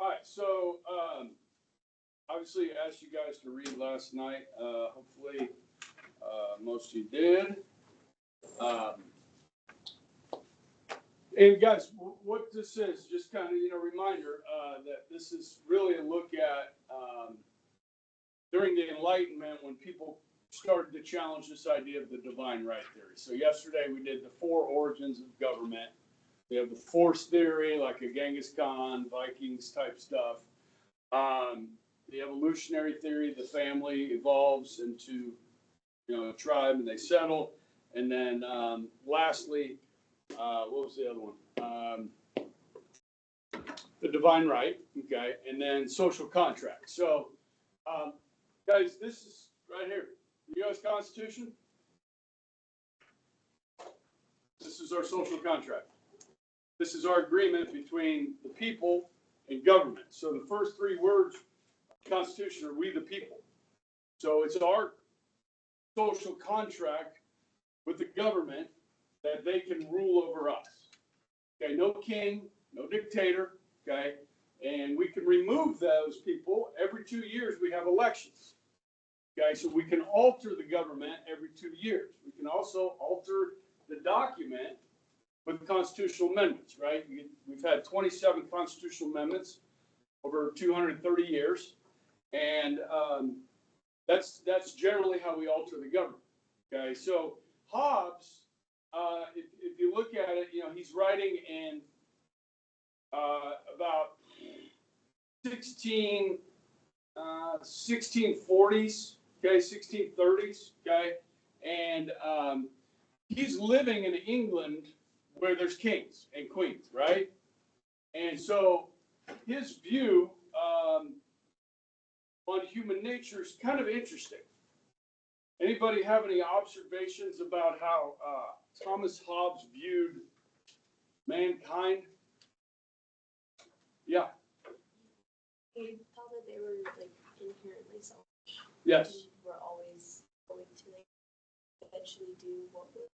All right, so obviously I asked you guys to read last night. Hopefully most of you did. And guys, what this is, just kind of, reminder that this is really a look at during the Enlightenment when people started to challenge this idea of the divine right theory. So yesterday we did the 4 origins of government. We have the force theory, like a Genghis Khan, Vikings type stuff. The evolutionary theory, the family evolves into, a tribe and they settle. And then lastly, what was the other one? The divine right, okay, and then social contract. So, guys, this is right here, the U.S. Constitution. This is our social contract. This is our agreement between the people and government. So the first 3 words of the Constitution are "we the people." So it's our social contract with the government that they can rule over us. Okay, no king, no dictator, okay? And we can remove those people every 2 years. We have elections. Okay, so we can alter the government every 2 years. We can also alter the document with constitutional amendments, right? We've had 27 constitutional amendments over 230 years, and that's generally how we alter the government. Okay, so Hobbes, if you look at it, he's writing in about 1640s, okay, 1630s, okay, and he's living in England where there's kings and queens, right? And so his view on human nature is kind of interesting. Anybody have any observations about how Thomas Hobbes viewed mankind? Yeah. He thought that they were inherently selfish. Yes. And were always going to eventually do what would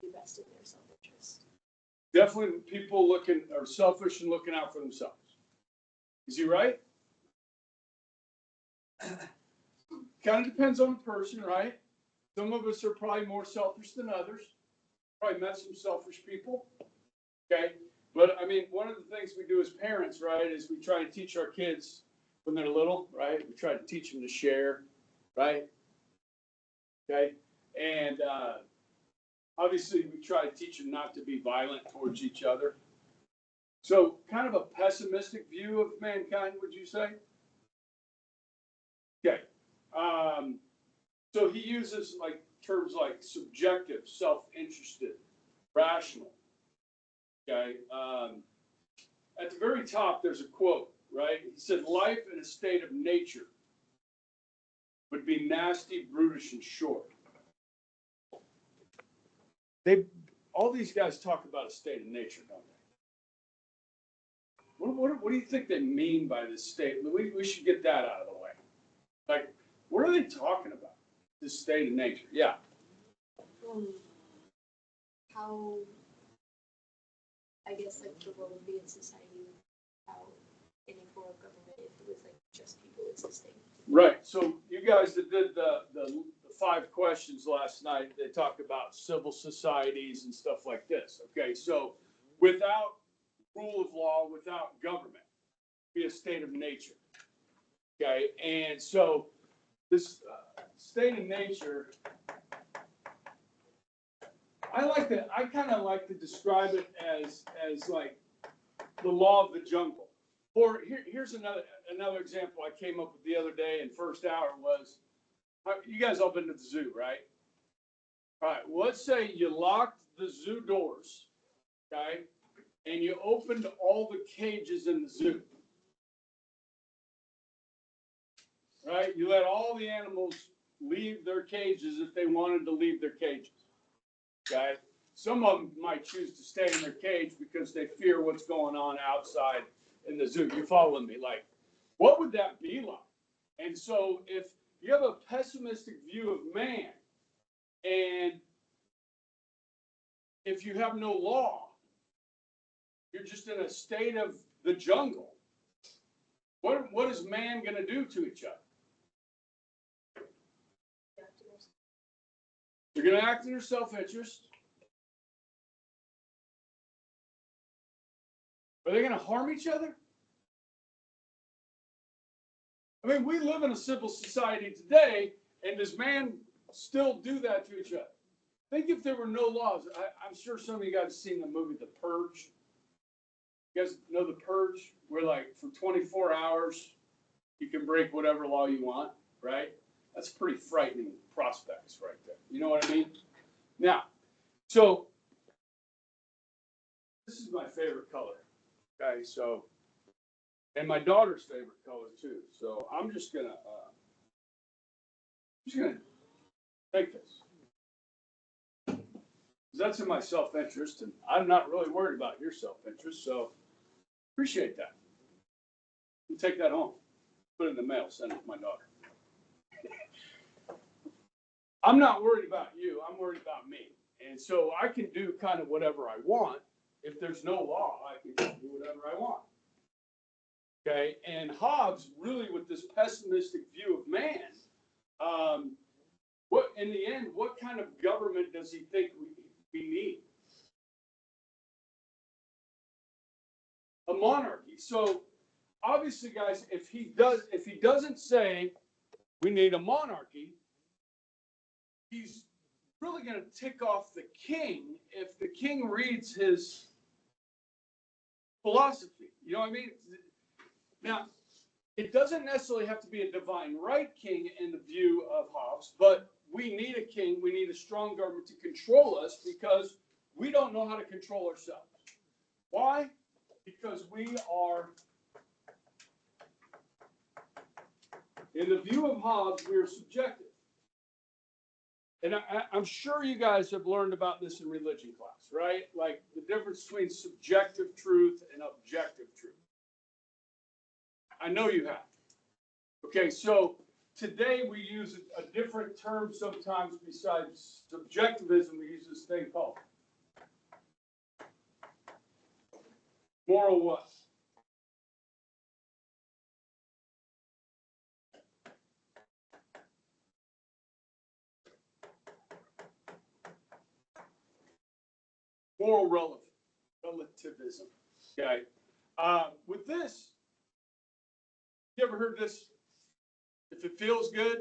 be best in their self-interest. Definitely, people are selfish and looking out for themselves. Is he right? Kind of depends on the person, right? Some of us are probably more selfish than others. Probably met some selfish people. Okay. But I mean, one of the things we do as parents, right, is we try to teach our kids when they're little, right? We try to teach them to share, right? Okay. And obviously, we try to teach them not to be violent towards each other. So, kind of a pessimistic view of mankind, would you say? Okay. So he uses terms like subjective, self-interested, rational. Okay. At the very top, there's a quote, right? He said, "Life in a state of nature would be nasty, brutish, and short." All these guys talk about a state of nature, don't they? What do you think they mean by this state? We should get that out of the way. What are they talking about? This state of nature? Yeah. How, I guess, the world would be in society without any form of government if it was just people existing. Right. So you guys that did the 5 questions last night, they talked about civil societies and stuff like this. Okay. So without rule of law, without government, be a state of nature. Okay. And so this state of nature, I kind of like to describe it as like the law of the jungle. Or here's another example I came up with the other day in first hour was, you guys all been to the zoo, right? All right, well, let's say you locked the zoo doors, okay, and you opened all the cages in the zoo. Right? You let all the animals leave their cages if they wanted to leave their cages. Okay? Some of them might choose to stay in their cage because they fear what's going on outside in the zoo. You following me? What would that be like? And so if you have a pessimistic view of man, and if you have no law, you're just in a state of the jungle. What is man going to do to each other? They're going to act in their self-interest. Are they going to harm each other? I mean, we live in a civil society today, and does man still do that to each other? Think if there were no laws. I'm sure some of you guys have seen the movie The Purge. You guys know The Purge? Where, like, for 24 hours, you can break whatever law you want, right? That's pretty frightening prospects right there. You know what I mean? Now, so this is my favorite color. Okay, so, and my daughter's favorite color too. So I'm just gonna take this. That's in my self-interest, and I'm not really worried about your self-interest. So appreciate that. You take that home, put it in the mail, send it to my daughter. I'm not worried about you. I'm worried about me. And so I can do kind of whatever I want. If there's no law, I can just do whatever I want. Okay? And Hobbes, really with this pessimistic view of man, what in the end, what kind of government does he think we need? A monarchy. So obviously, guys, if he doesn't say we need a monarchy, he's really going to tick off the king if the king reads his philosophy. You know what I mean? Now, it doesn't necessarily have to be a divine right king in the view of Hobbes, but we need a king, we need a strong government to control us because we don't know how to control ourselves. Why? Because we are, in the view of Hobbes, we are subjective. And I'm sure you guys have learned about this in religion class, right? Like the difference between subjective truth and objective truth. I know you have. Okay, so today we use a different term sometimes besides subjectivism. We use this thing called moral what? Moral relativism. Okay. With this, you ever heard this? If it feels good,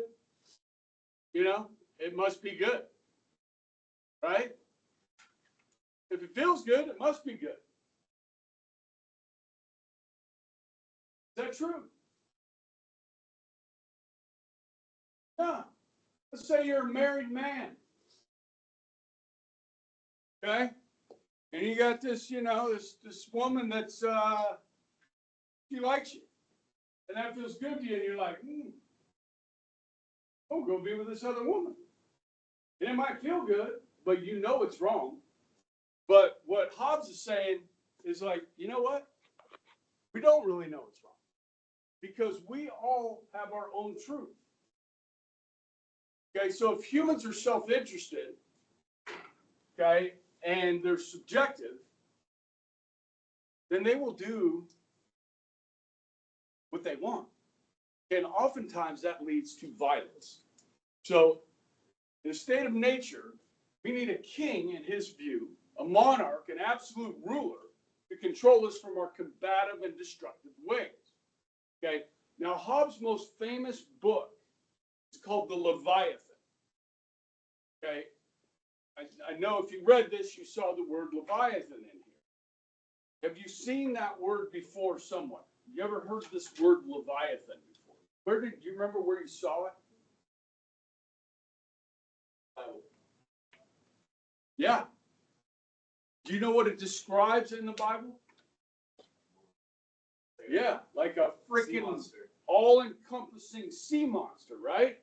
you know, it must be good. Right? If it feels good, it must be good. Is that true? Yeah. Let's say you're a married man. Okay? And you got this, you know, this woman that's she likes you. And that feels good to you, and you're like, I'll go be with this other woman. And it might feel good, but you know it's wrong. But what Hobbes is saying is like, you know what? We don't really know it's wrong. Because we all have our own truth. Okay, so if humans are self-interested, okay, and they're subjective, then they will do what they want. And oftentimes that leads to violence. So in a state of nature, we need a king, in his view, a monarch, an absolute ruler, to control us from our combative and destructive ways. Okay? Now, Hobbes' most famous book is called The Leviathan. Okay? I know if you read this, you saw the word Leviathan in here. Have you seen that word before somewhere? You ever heard this word Leviathan before? Where did you remember where you saw it? Yeah. Do you know what it describes in the Bible? Yeah, like a freaking all-encompassing sea monster, right?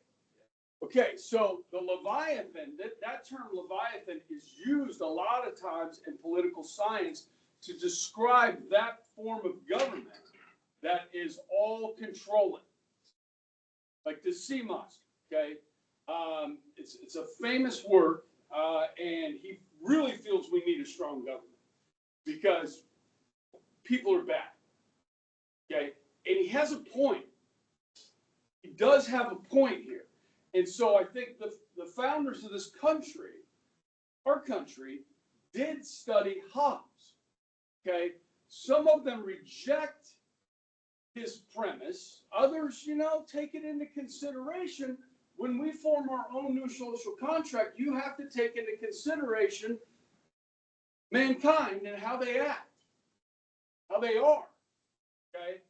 Okay, so the Leviathan, that term Leviathan is used a lot of times in political science to describe that form of government that is all-controlling, like the sea monster, okay? It's a famous word, and he really feels we need a strong government because people are bad, okay? And he has a point. He does have a point here. And so I think the founders of this country, our country, did study Hobbes. Okay? Some of them reject his premise. Others, take it into consideration. When we form our own new social contract, you have to take into consideration mankind and how they act, how they are. Okay?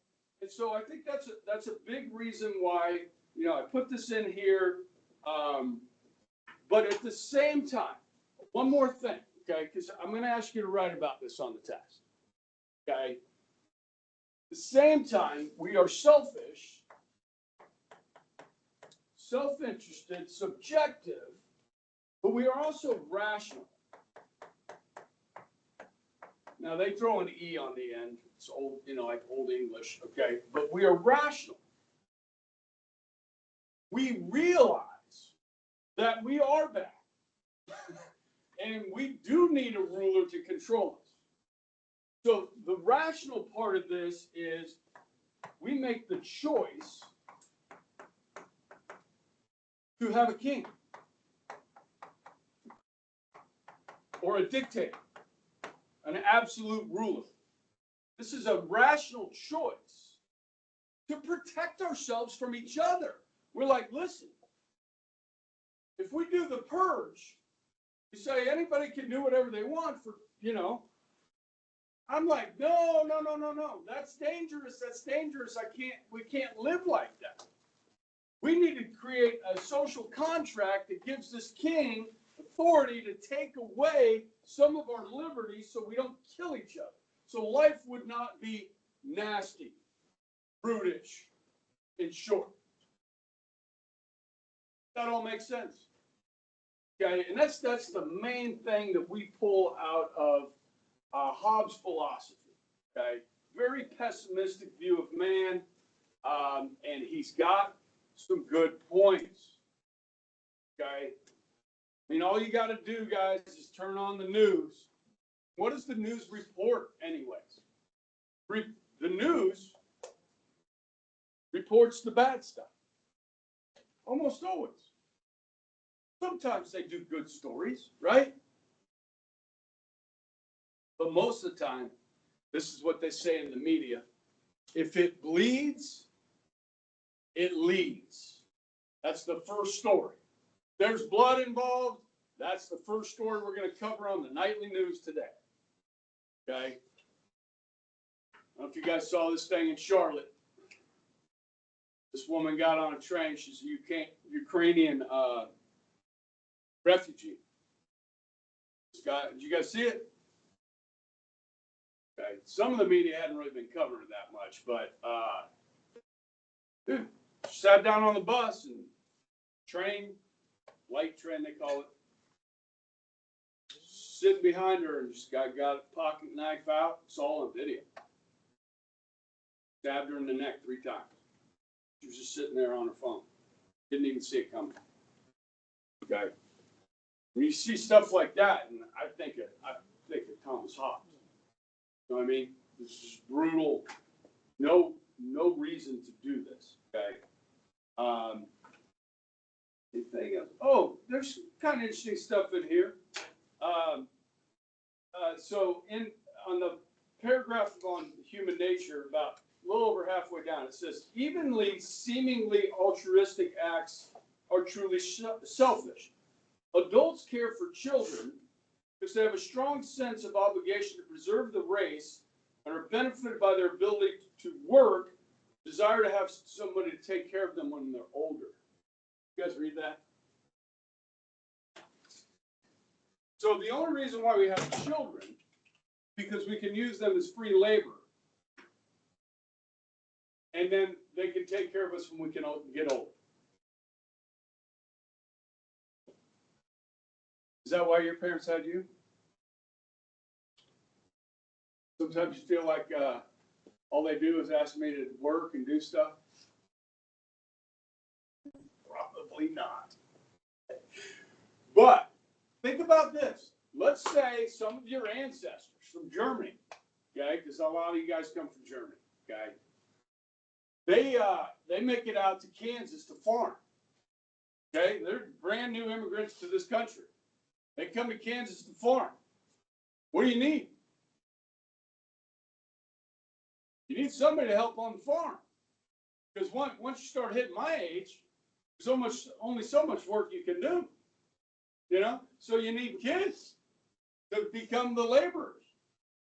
And so I think that's a big reason why, I put this in here. But at the same time, one more thing, okay? Because I'm going to ask you to write about this on the test. Okay? At the same time, we are selfish, self-interested, subjective, but we are also rational. Now, they throw an E on the end. It's old, like old English, okay? But we are rational. We realize that we are bad. And we do need a ruler to control us. So the rational part of this is we make the choice to have a king or a dictator, an absolute ruler. This is a rational choice to protect ourselves from each other. We're like, listen, if we do the purge, you say anybody can do whatever they want for, I'm like, no. That's dangerous. We can't live like that. We need to create a social contract that gives this king authority to take away some of our liberties so we don't kill each other. So life would not be nasty, brutish, and short. That all makes sense. Okay, and that's the main thing that we pull out of Hobbes' philosophy. Okay, very pessimistic view of man, and he's got some good points. Okay, all you got to do, guys, is turn on the news. What does the news report, anyways? The news reports the bad stuff. Almost always. Sometimes they do good stories, right? But most of the time, this is what they say in the media. If it bleeds, it leads. That's the first story. There's blood involved. That's the first story we're going to cover on the nightly news today. Okay? I don't know if you guys saw this thing in Charlotte. This woman got on a train. She's a Ukrainian refugee. Did you guys see it? Okay. Some of the media hadn't really been covering it that much, but dude, she sat down on the bus and light train they call it, sitting behind her and just got a pocket knife out. It's all on video. Stabbed her in the neck 3 times. She was just sitting there on her phone. Didn't even see it coming. Okay. When you see stuff like that, and I think of Thomas Hobbes. You know what I mean? This is brutal. No reason to do this. Okay. There's kind of interesting stuff in here. So on the paragraph on human nature, about a little over halfway down, it says, evenly seemingly altruistic acts are truly selfish. Adults care for children because they have a strong sense of obligation to preserve the race and are benefited by their ability to work, desire to have somebody to take care of them when they're older. You guys read that? So the only reason why we have children, because we can use them as free labor. And then they can take care of us when we can get old. Is that why your parents had you? Sometimes you feel like all they do is ask me to work and do stuff. Probably not. But think about this. Let's say some of your ancestors from Germany, okay, because a lot of you guys come from Germany, okay? They make it out to Kansas to farm. Okay, they're brand new immigrants to this country. They come to Kansas to farm. What do you need? You need somebody to help on the farm. Because once you start hitting my age, there's only so much work you can do. You know? So you need kids to become the laborers.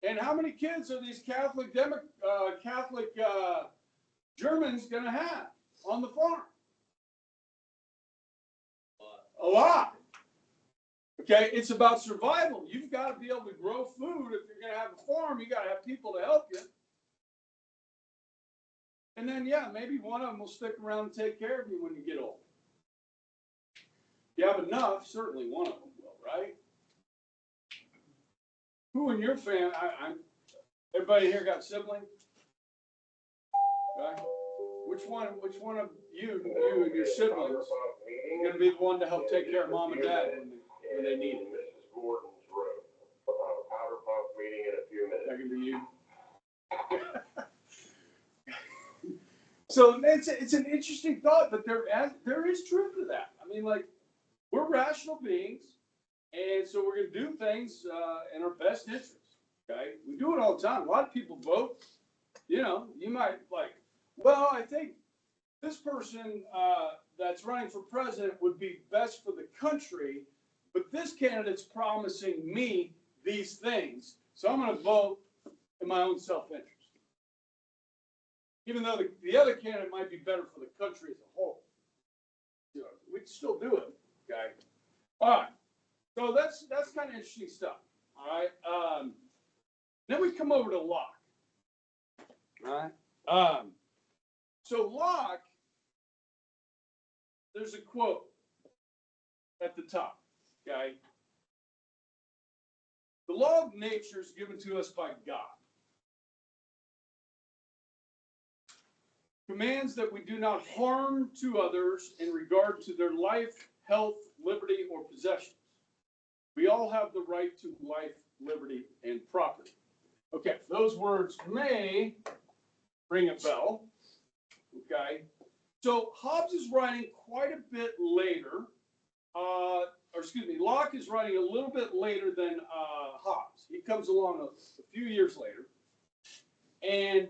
And how many kids are these Catholic Germans going to have on the farm? A lot. Okay, it's about survival. You've got to be able to grow food. If you're going to have a farm, you got to have people to help you. And then, yeah, maybe one of them will stick around and take care of you when you get old. If you have enough, certainly one of them will, right? Who in your family, everybody here got siblings? Okay. Which one of you and your siblings is going to be the one to help take care of mom and dad when they need it? Mrs. Gordon's room. Powder puff meeting in a few minutes. That can be you. So it's an interesting thought, but there is truth to that. I mean, like, we're rational beings, and so we're going to do things in our best interest. Okay, we do it all the time. A lot of people vote. You know, you might like, well, I think this person that's running for president would be best for the country, but this candidate's promising me these things, so I'm going to vote in my own self-interest. Even though the other candidate might be better for the country as a whole. You know, we can still do it, okay? All right, so that's kind of interesting stuff, all right? Then we come over to Locke, all right? So Locke, there's a quote at the top, okay? The law of nature is given to us by God. Commands that we do not harm to others in regard to their life, health, liberty, or possessions. We all have the right to life, liberty, and property. Okay, those words may ring a bell. Okay, so Hobbes is writing quite a bit later, Locke is writing a little bit later than Hobbes. He comes along a few years later. And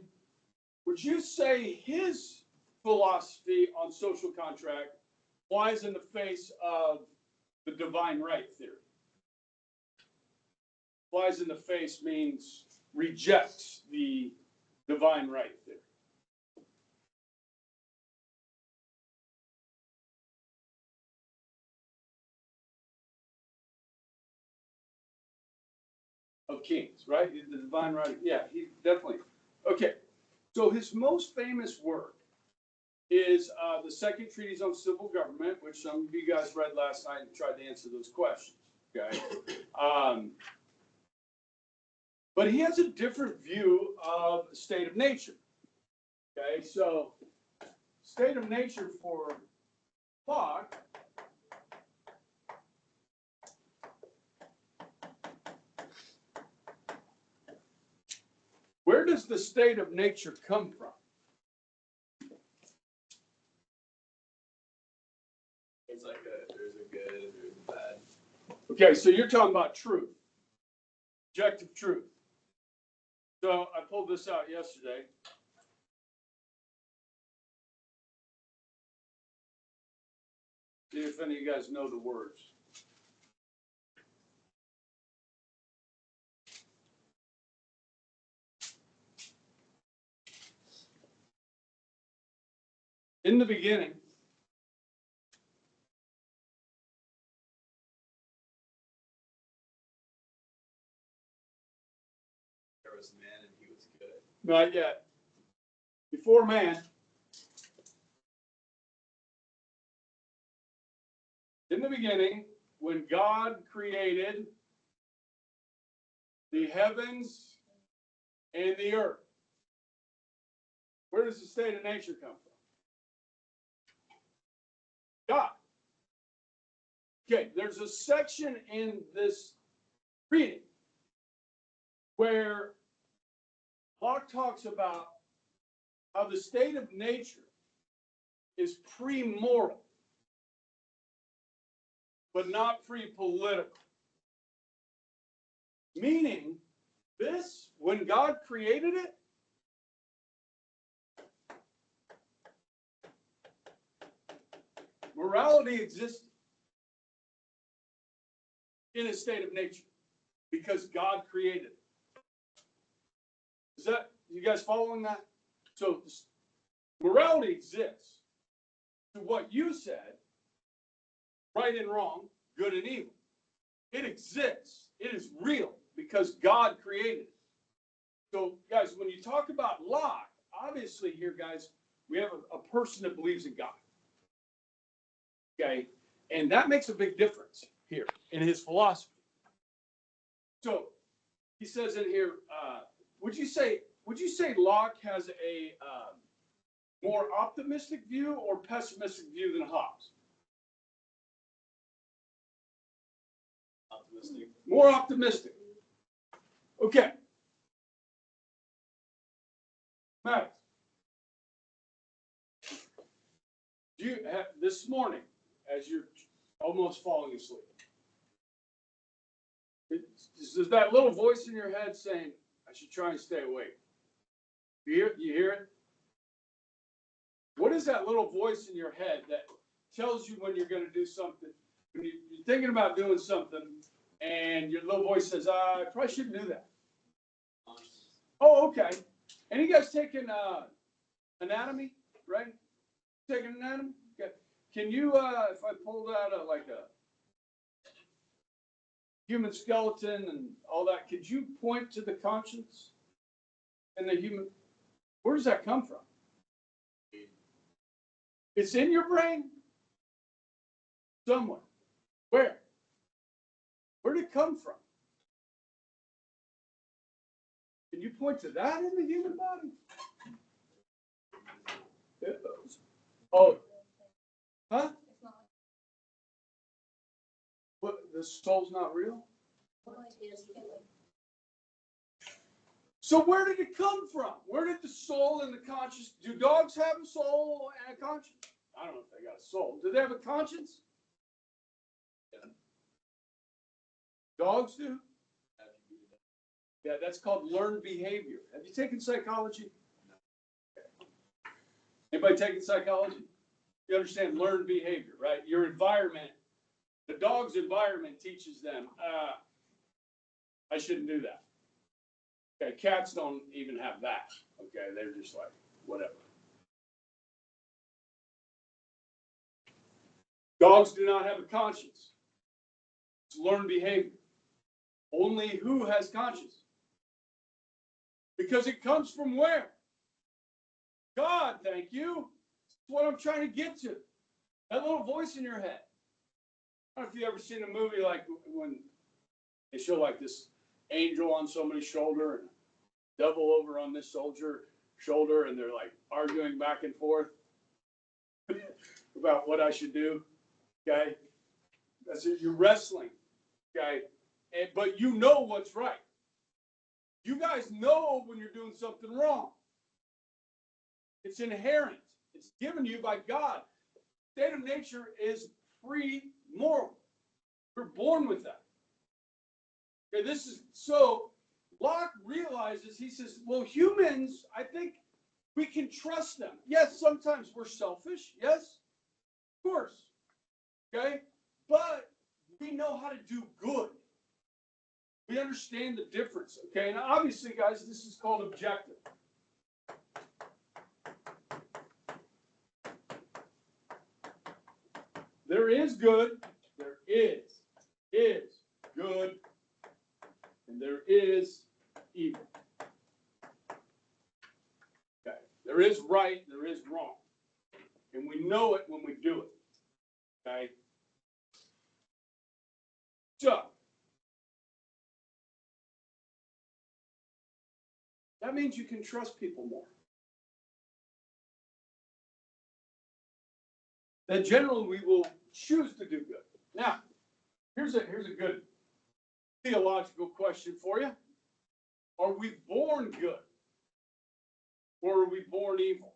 would you say his philosophy on social contract flies in the face of the divine right theory? Flies in the face means rejects the divine right theory. Of kings, right? The divine right. Yeah, he definitely. Okay. So his most famous work is the Second Treatise on Civil Government, which some of you guys read last night and tried to answer those questions. Okay. But he has a different view of state of nature. Okay. So state of nature for Locke where does the state of nature come from? It's like there's a good, there's a bad. Okay, so you're talking about truth, objective truth. So I pulled this out yesterday. See if any of you guys know the words. In the beginning, There was man and he was good. not yet, before man, in the beginning, when God created the heavens and the earth, where does the state of nature come from? God. Okay, there's a section in this reading where Locke talks about how the state of nature is pre-moral, but not pre-political. Meaning, this, when God created it, morality existed in a state of nature because God created it. Is that, you guys following that? So morality exists to what you said, right and wrong, good and evil. It exists. It is real because God created it. So guys, when you talk about Locke, obviously here, guys, we have a person that believes in God. Okay, and that makes a big difference here in his philosophy. So he says in here, would you say Locke has a more optimistic view or pessimistic view than Hobbes? Optimistic. More optimistic. Okay. Max, do you have, this morning, as you're almost falling asleep, is that little voice in your head saying, I should try and stay awake? You hear it? What is that little voice in your head that tells you when you're going to do something? When you're thinking about doing something and your little voice says, I probably shouldn't do that. Oh, okay. And you guys taking anatomy, right? Taking anatomy? Okay. Can you, if I pulled out like a human skeleton and all that, could you point to the conscience and the human? Where does that come from? It's in your brain? Somewhere. Where? Where did it come from? Can you point to that in the human body? Oh. Huh? What, the soul's not real? So where did it come from? Where did the soul and the conscience, do dogs have a soul and a conscience? I don't know if they got a soul. Do they have a conscience? Yeah. Dogs do? Yeah, that's called learned behavior. Have you taken psychology? No. Anybody taking psychology? You understand learned behavior, right? Your environment, the dog's environment teaches them, I shouldn't do that. Okay, cats don't even have that. Okay, they're just like, whatever. Dogs do not have a conscience. It's learned behavior. Only who has conscience? Because it comes from where? God, thank you. That's what I'm trying to get to. That little voice in your head. I don't know if you've ever seen a movie like when they show like this angel on somebody's shoulder and devil over on this soldier shoulder, and they're like arguing back and forth about what I should do. Okay, that's it. You're wrestling. Okay, but you know what's right. You guys know when you're doing something wrong. It's inherent. It's given to you by God. State of nature is free moral. We're born with that. Okay, this is so. Locke realizes, he says, well, humans, I think we can trust them. Yes, sometimes we're selfish. Yes, of course. Okay, but we know how to do good. We understand the difference. Okay, and obviously, guys, this is called objective. There is good, there is good, and there is evil. Okay, there is right, there is wrong, and we know it when we do it. Okay, so that means you can trust people more. That generally we will choose to do good. Now, here's a good theological question for you. Are we born good? or are we born evil?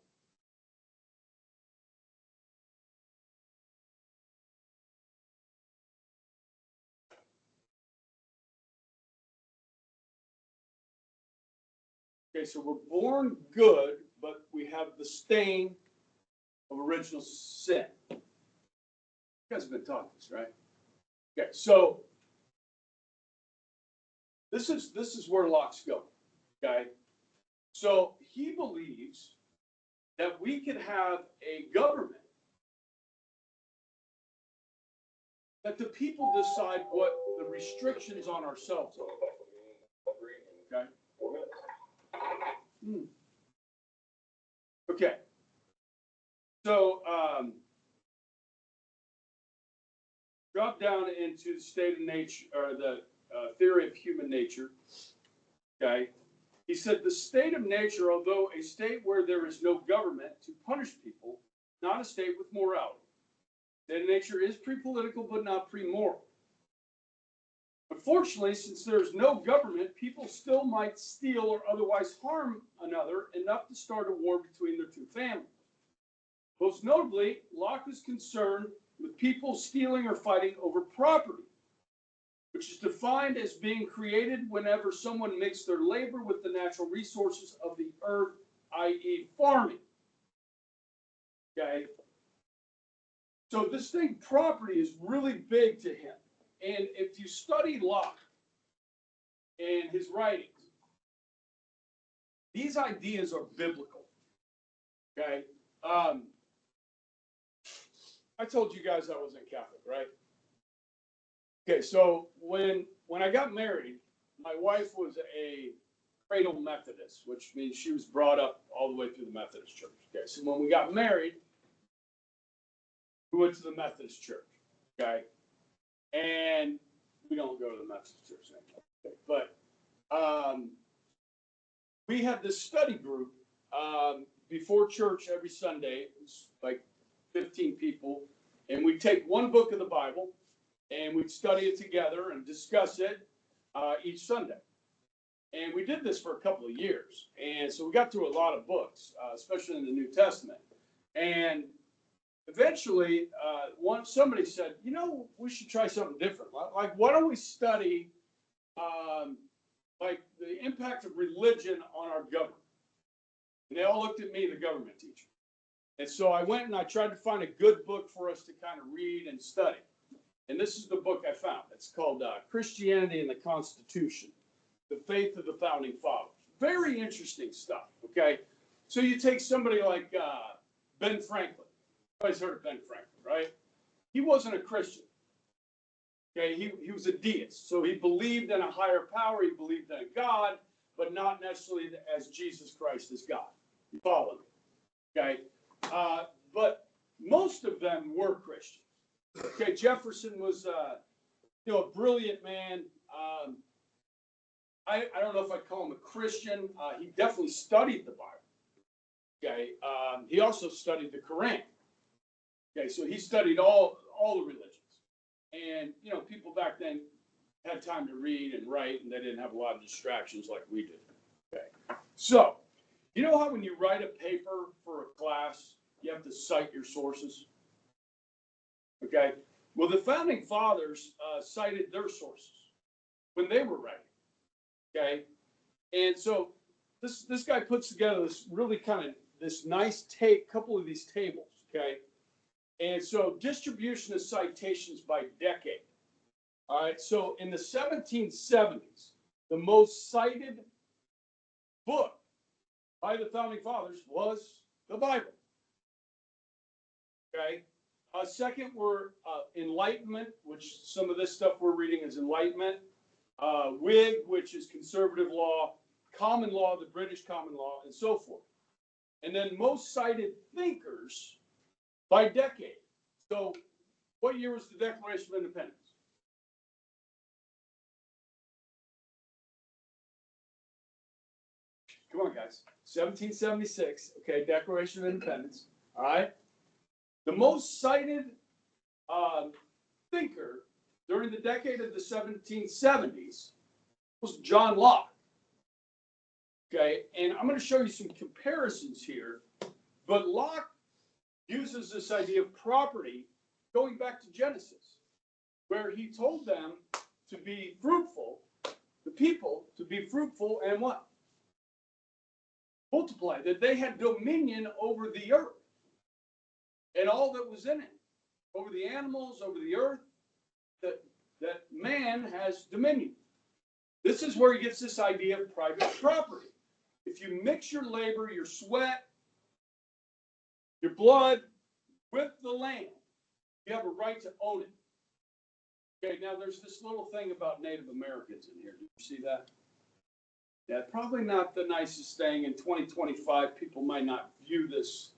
Okay, so we're born good, but we have the stain of original sin. You guys have been taught this, right? Okay, so this is where Locke's going. Okay, so he believes that we can have a government that the people decide what the restrictions on ourselves are. Okay. Okay. So drop down into the state of nature, or the theory of human nature. Okay. He said the state of nature, although a state where there is no government to punish people, not a state with morality. State of nature is pre-political, but not pre-moral. Unfortunately, since there's no government, people still might steal or otherwise harm another enough to start a war between their two families. Most notably, Locke is concerned with people stealing or fighting over property, which is defined as being created whenever someone mixes their labor with the natural resources of the earth, i.e. farming. Okay? So this thing, property, is really big to him. And if you study Locke and his writings, these ideas are biblical. Okay? I told you guys I wasn't Catholic, right? Okay, so when I got married, my wife was a cradle Methodist, which means she was brought up all the way through the Methodist church. Okay, so when we got married, we went to the Methodist church. Okay, and we don't go to the Methodist church anymore. Okay? But we had this study group before church every Sunday. It was like 15 people, and we'd take one book of the Bible and we'd study it together and discuss it each Sunday. And we did this for a couple of years. And so we got through a lot of books, especially in the New Testament. And eventually, somebody said, you know, we should try something different. Like, why don't we study like the impact of religion on our government? And they all looked at me, the government teacher. And so I went and I tried to find a good book for us to kind of read and study. And this is the book I found. It's called Christianity and the Constitution, the Faith of the Founding Fathers. Very interesting stuff, okay? So you take somebody like Ben Franklin. Everybody's heard of Ben Franklin, right? He wasn't a Christian. Okay, he was a deist. So he believed in a higher power. He believed in a God, but not necessarily as Jesus Christ is God. You follow me? Okay? But most of them were Christians. Okay, Jefferson was, a brilliant man. I don't know if I'd call him a Christian. He definitely studied the Bible. Okay, he also studied the Quran. Okay, so he studied all the religions. And, people back then had time to read and write, and they didn't have a lot of distractions like we did. Okay, so you know how when you write a paper for a class, you have to cite your sources? Okay, well, the Founding Fathers cited their sources when they were writing. Okay, and so this guy puts together this really kind of this nice couple of these tables. Okay, and so distribution of citations by decade. All right, so in the 1770s, the most cited book by the Founding Fathers was the Bible. Okay. Second were Enlightenment, which some of this stuff we're reading is Enlightenment. Whig, which is conservative law. Common law, the British common law, and so forth. And then most cited thinkers by decade. So what year was the Declaration of Independence? Come on, guys. 1776. Okay, Declaration of Independence. All right. The most cited thinker during the decade of the 1770s was John Locke. Okay, and I'm going to show you some comparisons here, but Locke uses this idea of property going back to Genesis, where he told them to be fruitful, the people to be fruitful and what? Multiply, that they had dominion over the earth and all that was in it, over the animals, over the earth, that man has dominion. This is where he gets this idea of private property. If you mix your labor, your sweat, your blood with the land, you have a right to own it. Okay, now there's this little thing about Native Americans in here. Did you see that? Yeah, probably not the nicest thing. In 2025, people might not view this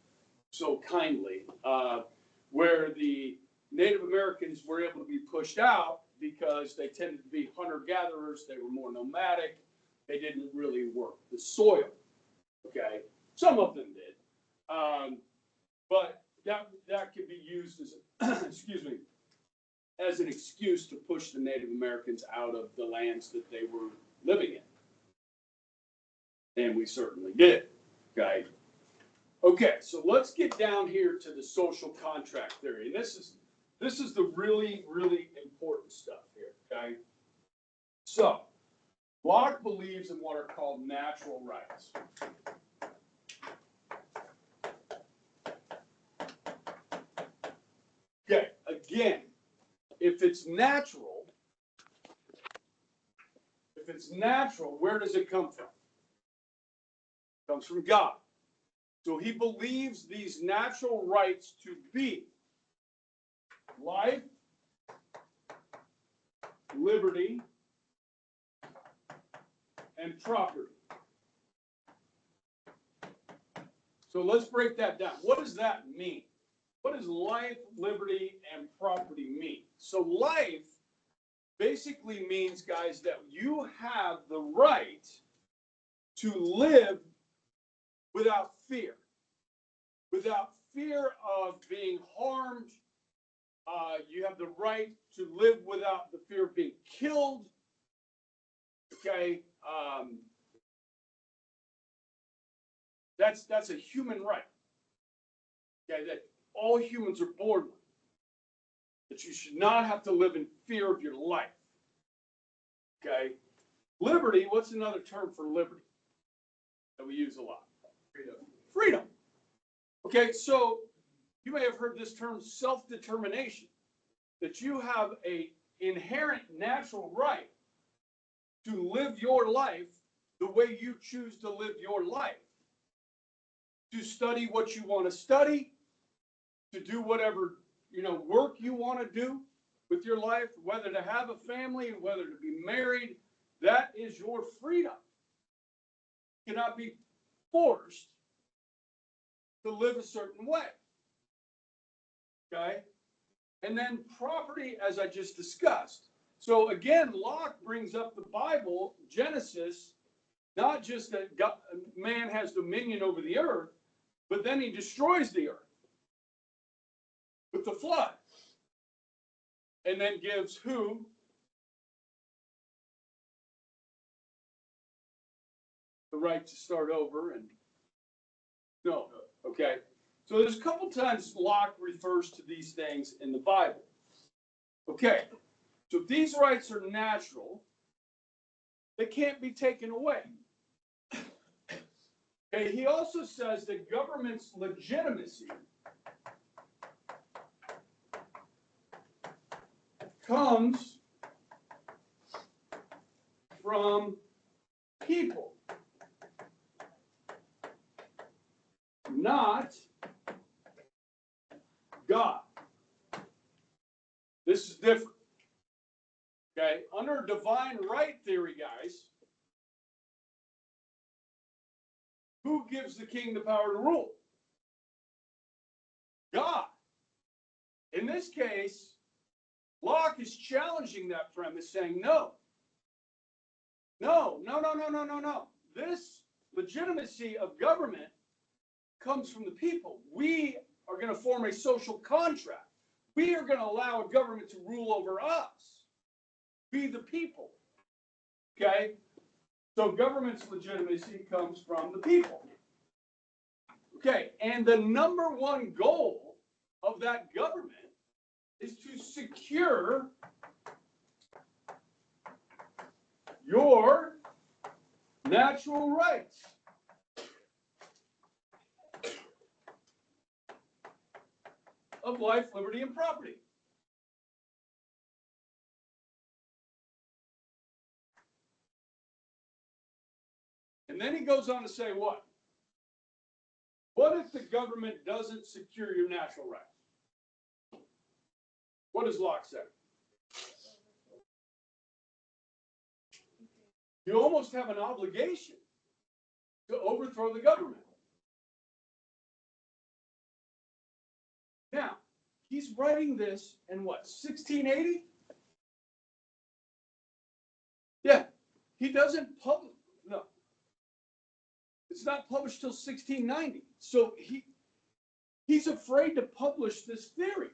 so kindly, where the Native Americans were able to be pushed out because they tended to be hunter-gatherers. They were more nomadic. They didn't really work the soil. Okay, some of them did, but that could be used as excuse me, as an excuse to push the Native Americans out of the lands that they were living in, and we certainly did. Okay, so let's get down here to the social contract theory, and this is the really, really important stuff here. Okay, so Locke believes in what are called natural rights. Okay, again, if it's natural, where does it come from? It comes from God. So he believes these natural rights to be life, liberty, and property. So let's break that down. What does that mean? What does life, liberty, and property mean? So life basically means, guys, that you have the right to live without fear of being harmed. You have the right to live without the fear of being killed. Okay, that's a human right. Okay, that all humans are born with. That you should not have to live in fear of your life. Okay, liberty. What's another term for liberty that we use a lot? Freedom. Okay, so you may have heard this term self-determination, that you have an inherent natural right to live your life the way you choose to live your life, to study what you want to study, to do whatever work you want to do with your life, whether to have a family, whether to be married. That is your freedom. You cannot be forced to live a certain way. Okay? And then property, as I just discussed. So again, Locke brings up the Bible, Genesis, not just that God, man has dominion over the earth, but then he destroys the earth with the flood. And then gives who? The right to start over and no. Okay. So there's a couple times Locke refers to these things in the Bible. Okay. So if these rights are natural, they can't be taken away. Okay. He also says that government's legitimacy comes from people, not God. This is different. Okay, under divine right theory, guys, who gives the king the power to rule? God. In this case, Locke is challenging that premise, saying no. This legitimacy of government comes from the people. We are going to form a social contract. We are going to allow a government to rule over us. Be the people. Okay? So government's legitimacy comes from the people. Okay, and the number one goal of that government is to secure your natural rights. Of life, liberty, and property. And then he goes on to say what? What if the government doesn't secure your natural rights? What does Locke say? You almost have an obligation to overthrow the government. Now, he's writing this in what, 1680? Yeah, he doesn't publish, no. It's not published till 1690. So he's afraid to publish this theory.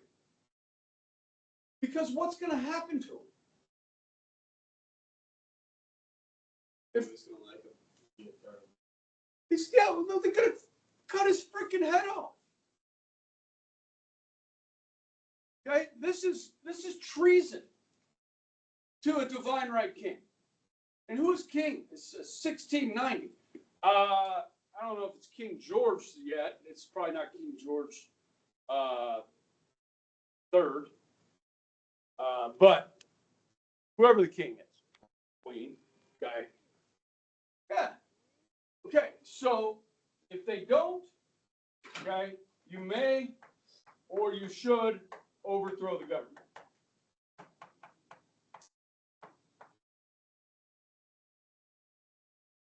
Because what's going to happen to him? Who's gonna like him? No, they're going to cut his freaking head off. Okay, this is treason to a divine right king. And who is king? It's 1690. I don't know if it's King George yet. It's probably not King George III. But whoever the king is, queen, guy. Yeah. Okay, so if they don't, okay, you may or you should overthrow the government.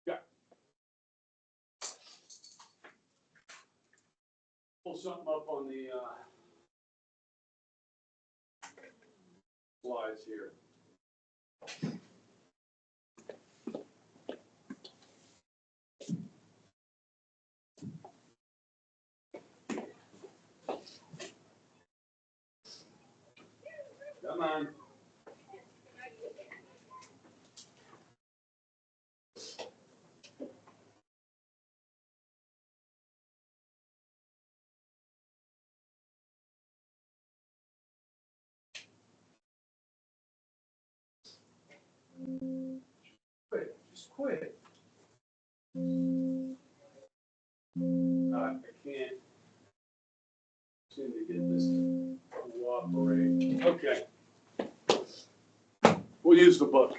Yeah. Pull something up on the slides here. Come on. Quit. Just quit. I can't seem to get this to cooperate. Okay. We'll use the book.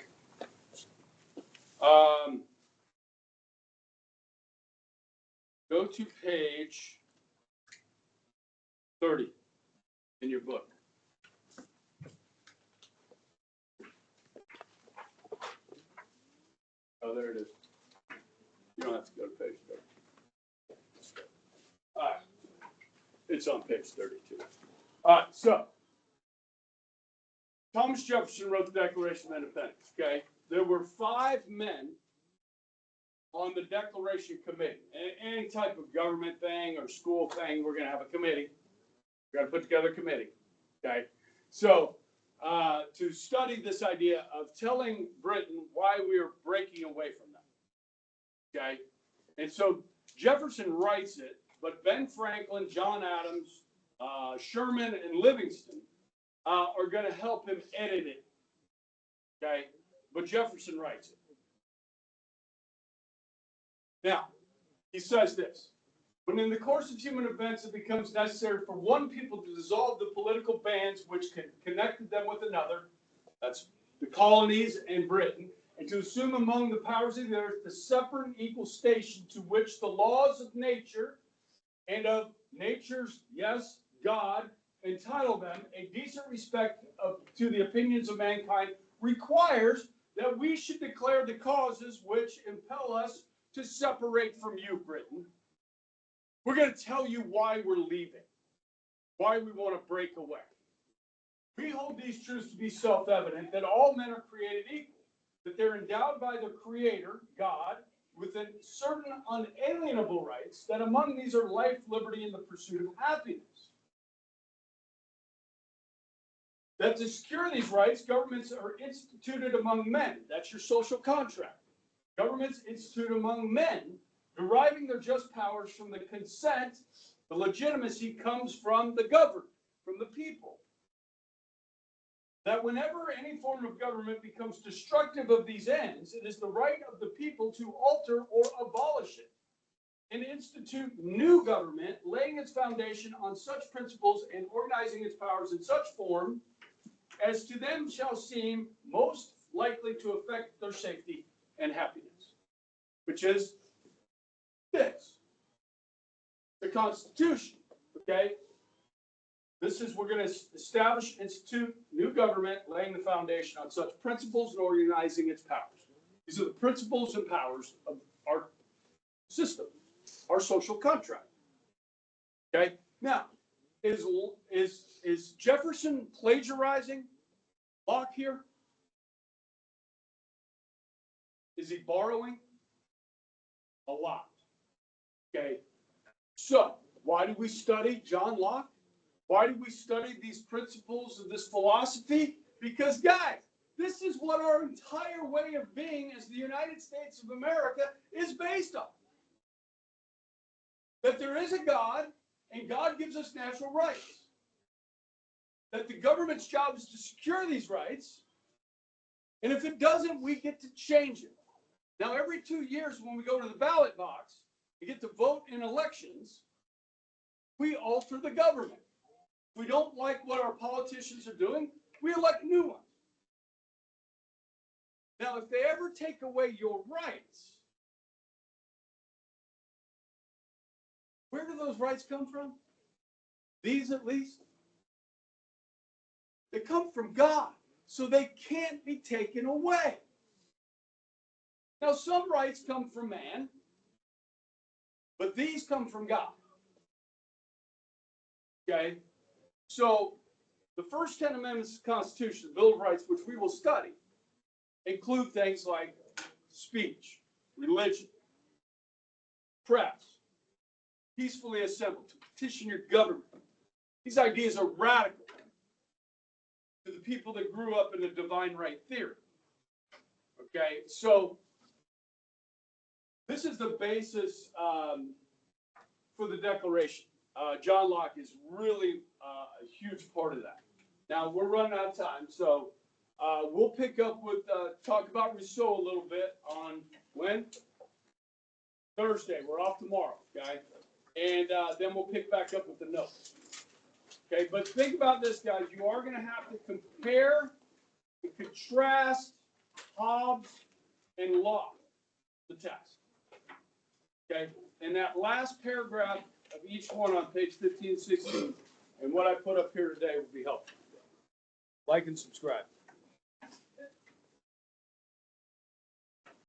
Go to page 30 in your book. Oh, there it is. You don't have to go to page 30. All right. It's on page 32. All right, so Thomas Jefferson wrote the Declaration of Independence, okay? There were 5 men on the Declaration Committee. Any type of government thing or school thing, we're going to have a committee. We're going to put together a committee, okay? So to study this idea of telling Britain why we are breaking away from them, okay? And so Jefferson writes it, but Ben Franklin, John Adams, Sherman, and Livingston are going to help him edit it, okay? But Jefferson writes it. Now, he says this: when in the course of human events it becomes necessary for one people to dissolve the political bands which connected them with another, that's the colonies and Britain, and to assume among the powers of the earth the separate and equal station to which the laws of nature and of nature's, yes, God, entitle them, a decent respect to the opinions of mankind, requires that we should declare the causes which impel us to separate from you, Britain. We're going to tell you why we're leaving, why we want to break away. We hold these truths to be self-evident, that all men are created equal, that they're endowed by their Creator, God, with certain unalienable rights, that among these are life, liberty, and the pursuit of happiness. That to secure these rights, governments are instituted among men. That's your social contract. Governments instituted among men, deriving their just powers from the consent. The legitimacy comes from the governed, from the people. That whenever any form of government becomes destructive of these ends, it is the right of the people to alter or abolish it and institute new government, laying its foundation on such principles and organizing its powers in such form as to them shall seem most likely to affect their safety and happiness, which is this, the Constitution, okay? This is, we're going to establish, institute new government, laying the foundation on such principles and organizing its powers. These are the principles and powers of our system, our social contract. Okay? Now, is Jefferson plagiarizing Locke here? Is he borrowing? A lot. Okay? So, why do we study John Locke? Why do we study these principles of this philosophy? Because, guys, this is what our entire way of being as the United States of America is based on. That there is a God, and God gives us natural rights. That the government's job is to secure these rights, and if it doesn't, we get to change it. Now, every 2 years when we go to the ballot box, we get to vote in elections, we alter the government. If we don't like what our politicians are doing, we elect new ones. Now, if they ever take away your rights, where do those rights come from? These, at least. They come from God, so they can't be taken away. Now, some rights come from man, but these come from God. Okay? So, the first 10 amendments of the Constitution, the Bill of Rights, which we will study, include things like speech, religion, press, peacefully assemble, to petition your government. These ideas are radical to the people that grew up in the divine right theory. Okay, so this is the basis for the Declaration. John Locke is really a huge part of that. Now, we're running out of time, so we'll pick up with, talk about Rousseau a little bit on when? Thursday. We're off tomorrow, guys. And then we'll pick back up with the notes. Okay, but think about this, guys. You are going to have to compare and contrast Hobbes and Locke, the test. Okay, and that last paragraph of each one on page 15 and 16, and what I put up here today will be helpful. Like and subscribe.